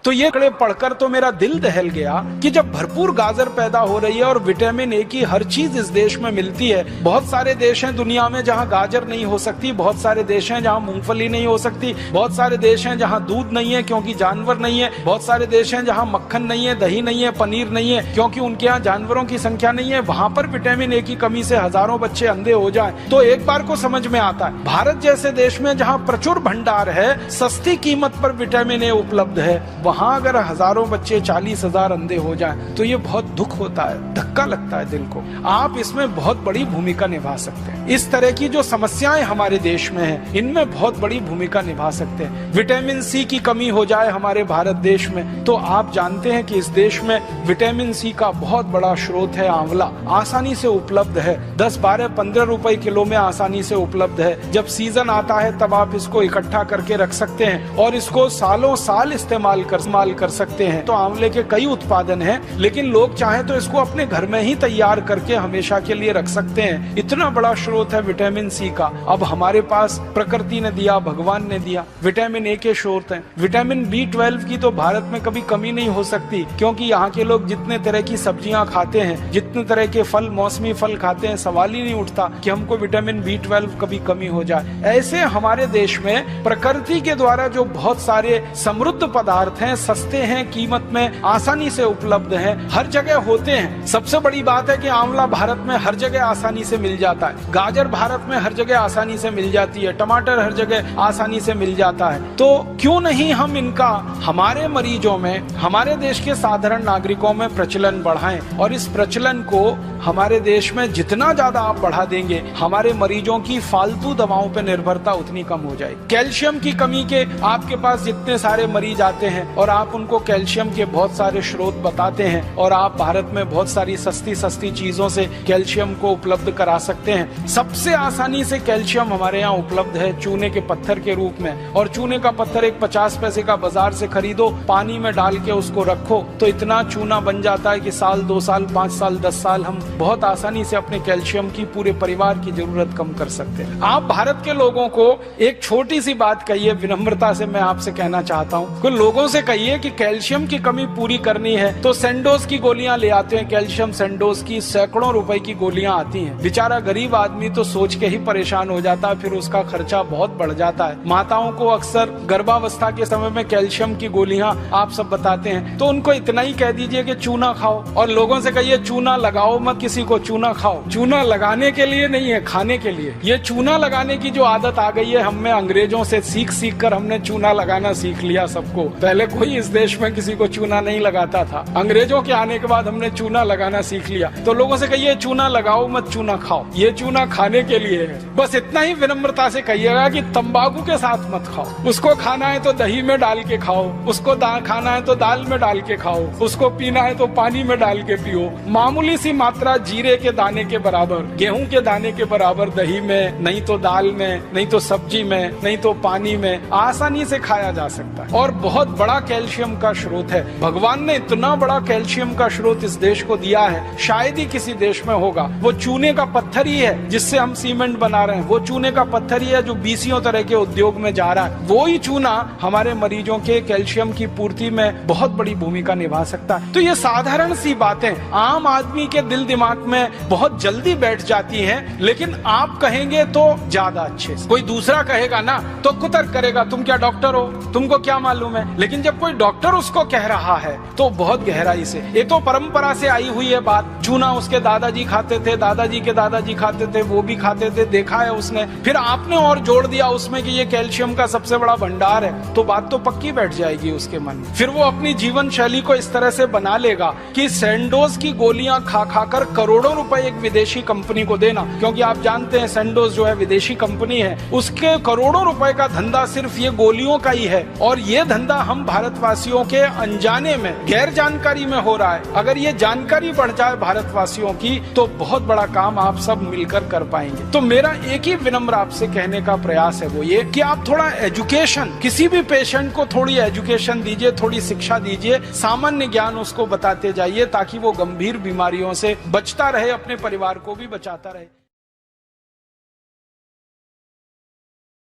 तो ये आंकड़े पढ़कर तो मेरा दिल दहल गया कि जब भरपूर गाजर पैदा हो रही है और विटामिन ए की हर चीज इस देश में मिलती है, बहुत सारे देश हैं दुनिया में जहां गाजर नहीं हो सकती, बहुत सारे देश हैं जहां मूंगफली नहीं हो सकती, बहुत सारे देश हैं जहां दूध नहीं है क्योंकि जानवर नहीं है, बहुत सारे देश हैं जहां मक्खन नहीं है, दही नहीं है, पनीर नहीं है क्योंकि उनके यहाँ जानवरों की संख्या नहीं है। वहां पर विटामिन ए की कमी से हजारों बच्चे अंधे हो जाएं तो एक बार को समझ में आता है। भारत जैसे देश में जहां प्रचुर भंडार है, सस्ती कीमत पर विटामिन ए उपलब्ध है, वहां अगर हजारों बच्चे 40,000 अंधे हो जाएं तो ये बहुत दुख होता है, धक्का लगता है दिल को। आप इसमें बहुत बड़ी भूमिका निभा सकते हैं। इस तरह की जो समस्याएं हमारे देश में हैं, इनमें बहुत बड़ी भूमिका निभा सकते हैं। विटामिन सी की कमी हो जाए हमारे भारत देश में तो आप जानते हैं कि इस देश में विटामिन सी का बहुत बड़ा स्रोत है आंवला, आसानी से उपलब्ध है, 10, 12, 15 रुपए किलो में आसानी से उपलब्ध है। जब सीजन आता है तब आप इसको इकट्ठा करके रख सकते हैं और इसको सालों साल इस्तेमाल कर सकते हैं। तो आंवले के कई उत्पादन हैं, लेकिन लोग चाहें तो इसको अपने घर में ही तैयार करके हमेशा के लिए रख सकते हैं। इतना बड़ा स्रोत है विटामिन सी का। अब हमारे पास प्रकृति ने दिया, भगवान ने दिया, विटामिन ए के स्रोत हैं। विटामिन B12 की तो भारत में कभी कमी नहीं हो सकती क्योंकि यहाँ के लोग जितने तरह की सब्जियां खाते हैं, जितने तरह के फल, मौसमी फल खाते हैं, सवाल ही नहीं उठता कि हमको विटामिन B12 कभी कमी हो जाए। ऐसे हमारे देश में प्रकृति के द्वारा जो बहुत सारे समृद्ध पदार्थ हैं, सस्ते हैं, कीमत में आसानी से उपलब्ध हैं, हर जगह होते हैं। सबसे बड़ी बात है कि आंवला भारत में हर जगह आसानी से मिल जाता है, गाजर भारत में हर जगह आसानी से मिल जाती है, टमाटर हर जगह आसानी से मिल जाता है। तो क्यों नहीं हम इनका हमारे मरीजों में, हमारे देश के साधारण नागरिकों में प्रचलन बढ़ाएं और इस प्रचलन को हमारे देश में जितना ज्यादा आप बढ़ा देंगे, हमारे मरीजों की फालतू दवाओं पर निर्भरता उतनी कम हो जाएगी। कैल्शियम की कमी के आपके पास जितने सारे मरीज आते हैं और आप उनको कैल्शियम के बहुत सारे स्रोत बताते हैं और आप भारत में बहुत सारी सस्ती चीजों से कैल्शियम को उपलब्ध करा सकते हैं। सबसे आसानी से कैल्शियम हमारे यहाँ उपलब्ध है चूने के पत्थर के रूप में, और चूने का पत्थर एक 50 पैसे का बाजार से खरीदो, पानी में डाल के उसको रखो तो इतना चूना बन जाता है कि साल, 2 साल, 5 साल, 10 साल हम बहुत आसानी से अपने कैल्शियम की पूरे परिवार की जरूरत कम कर सकते हैं। आप भारत के लोगों को एक छोटी सी बात कहिए, विनम्रता से मैं आपसे कहना चाहता हूँ कि लोगों से कहिए कि कैल्शियम की कमी पूरी करनी है तो सेंडोज की गोलियां ले आते हैं। कैल्शियम सेंडोज की सैकड़ों रुपए की गोलियां आती हैं। बेचारा गरीब आदमी तो सोच के ही परेशान हो जाता है, फिर उसका खर्चा बहुत बढ़ जाता है। माताओं को अक्सर गर्भावस्था के समय में कैल्शियम की गोलियां आप सब बताते हैं, तो उनको इतना ही कह दीजिए कि चूना खाओ, और लोगों से कहिए चूना लगाओ मत, किसी को चूना खाओ। चूना लगाने के लिए नहीं है, खाने के लिए। ये चूना लगाने की जो आदत आ गई है हमें अंग्रेजों से सीख कर हमने चूना लगाना सीख लिया सबको। पहले कोई इस देश में किसी को चूना नहीं लगाता था, अंग्रेजों के आने के बाद हमने चूना लगाना सीख लिया। तो लोगों से कहिए चूना लगाओ मत, चूना खाओ। ये चूना खाने के लिए है। बस इतना ही विनम्रता से कहिएगा कि तंबाकू के साथ मत खाओ। उसको खाना है तो दही में डाल के खाओ, उसको खाना है तो दाल में डाल के खाओ, उसको पीना है तो पानी में डाल के पियो। मामूली सी मात्रा जीरे के दाने के बराबर, गेहूं के दाने के बराबर दही में, नहीं तो दाल में, नहीं तो सब्जी में, नहीं तो पानी में आसानी से खाया जा सकता है और बहुत बड़ा कैल्शियम का स्रोत है। भगवान ने इतना बड़ा कैल्शियम का स्रोत इस देश को दिया है, शायद ही किसी देश में होगा। वो चूने का पत्थर ही है जिससे हम सीमेंट बना रहे हैं, वो चूने का पत्थर ही है जो 20 तरह के उद्योग में जा रहा है। वो ही चूना हमारे मरीजों के कैल्शियम की पूर्ति में बहुत बड़ी भूमिका निभा सकता है। तो ये साधारण सी बातें आम आदमी के दिल दिमाग में बहुत जल्दी बैठ जाती हैं, लेकिन आप कहेंगे तो ज्यादा अच्छे से। कोई दूसरा कहेगा ना तो कुतर्क करेगा, तुम क्या डॉक्टर हो, तुमको क्या मालूम है। लेकिन जब कोई डॉक्टर उसको कह रहा है तो बहुत गहराई से, ये तो परंपरा से आई हुई है बात। चूना उसके दादाजी खाते थे, दादाजी के दादाजी खाते थे, वो भी खाते थे, देखा है उसने। फिर आपने और जोड़ दिया उसमें कि ये कैल्शियम का सबसे बड़ा भंडार है, तो बात तो पक्की बैठ जाएगी उसके मन में। फिर वो अपनी जीवन शैली को इस तरह से बना लेगा कि सेंडोज की गोलियां खा खाकर करोड़ों रुपए एक विदेशी कंपनी को देना, क्योंकि आप जानते हैं सेंडोज जो है विदेशी कंपनी है, उसके करोड़ों रुपए का धंधा सिर्फ ये गोलियों का ही है। और ये धंधा हम भारतवासियों के अनजाने में, गैर जानकारी में हो रहा है। अगर ये जानकारी बढ़ जाए भारतवासियों की तो बहुत बड़ा काम आप सब मिलकर कर पाएंगे। तो मेरा एक ही विनम्र आपसे कहने का प्रयास है वो ये कि आप थोड़ा एजुकेशन, किसी भी पेशेंट को थोड़ी एजुकेशन दीजिए, थोड़ी शिक्षा दीजिए, सामान्य ज्ञान उसको बताते जाइए ताकि वो गंभीर बीमारियों से बचता रहे, अपने परिवार को भी बचाता रहे।